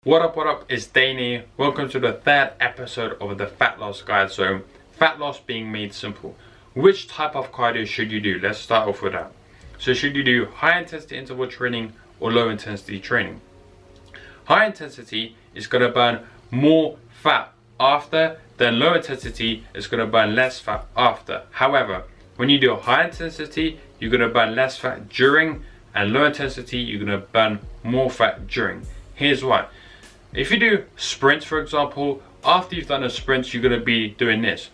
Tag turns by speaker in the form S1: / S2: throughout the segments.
S1: What up, it's Dane here. Welcome to the third episode of the fat loss guide. So, fat loss being made simple. Which type of cardio should you do? Let's start off with that. So, should you do high intensity interval training or low intensity training? High intensity is going to burn more fat after, then low intensity is going to burn less fat after. However, when you do high intensity, you're going to burn less fat during, and low intensity, you're going to burn more fat during. Here's why. If you do sprints, for example, after you've done a sprint, you're going to be doing this.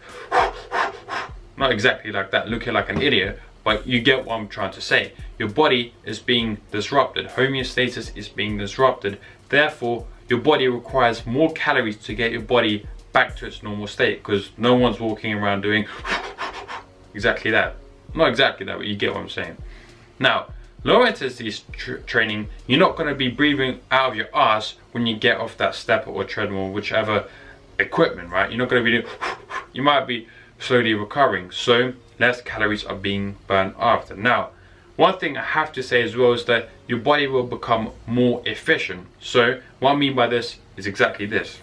S1: Not exactly like that, looking like an idiot, but you get what I'm trying to say. Your body is being disrupted. Homeostasis is being disrupted. Therefore, your body requires more calories to get your body back to its normal state, because no one's walking around doing exactly that. Not exactly that, but you get what I'm saying. Now, low intensity training, you're not going to be breathing out of your ass when you get off that stepper or treadmill, whichever equipment, right? You're not going to be doing, you might be slowly recovering, so less calories are being burned after. Now, one thing I have to say as well is that your body will become more efficient. So what I mean by this is exactly this.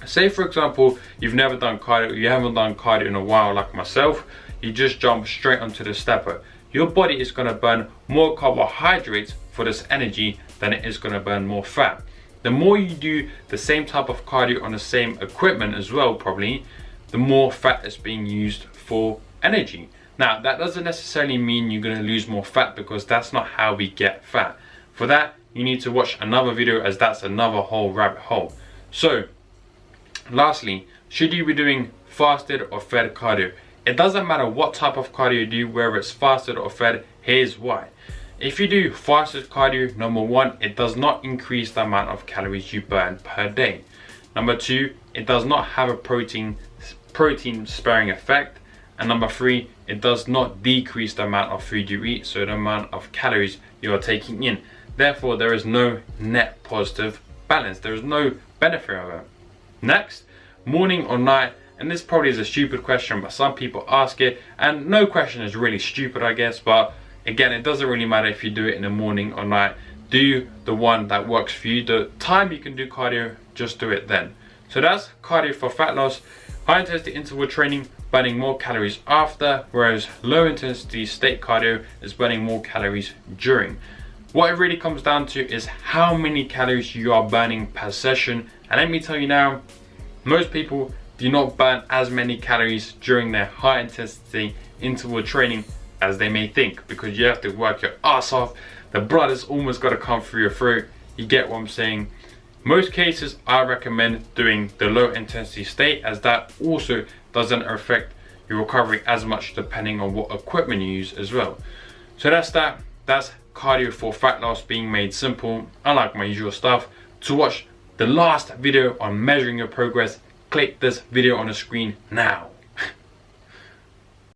S1: Say for example, you've never done cardio, you haven't done cardio in a while like myself, you just jump straight onto the stepper. Your body is going to burn more carbohydrates for this energy than it is going to burn more fat. The more you do the same type of cardio on the same equipment as well, probably, the more fat is being used for energy. Now, that doesn't necessarily mean you're going to lose more fat, because that's not how we get fat. For that, you need to watch another video, as that's another whole rabbit hole. So, lastly, should you be doing fasted or fed cardio? It doesn't matter what type of cardio you do, whether it's fasted or fed. Here's why. If you do fasted cardio, number one, it does not increase the amount of calories you burn per day. Number two, it does not have a protein sparing effect. And number three, it does not decrease the amount of food you eat, so the amount of calories you are taking in. Therefore, there is no net positive balance. There is no benefit of it. Next, morning or night. And this probably is a stupid question, but some people ask it, and no question is really stupid, I guess. But again, it doesn't really matter if you do it in the morning or night. Do the one that works for you. The time you can do cardio, just do it then. So that's cardio for fat loss. High intensity interval training, burning more calories after, whereas low intensity state cardio is burning more calories during. What it really comes down to is how many calories you are burning per session. And let me tell you now, most people do not burn as many calories during their high intensity interval training as they may think, because you have to work your ass off. The blood has almost got to come through your throat. You get what I'm saying? Most cases, I recommend doing the low intensity state, as that also doesn't affect your recovery as much depending on what equipment you use as well. So that's that. That's cardio for fat loss being made simple, unlike my usual stuff. To watch the last video on measuring your progress, click this video on the screen now.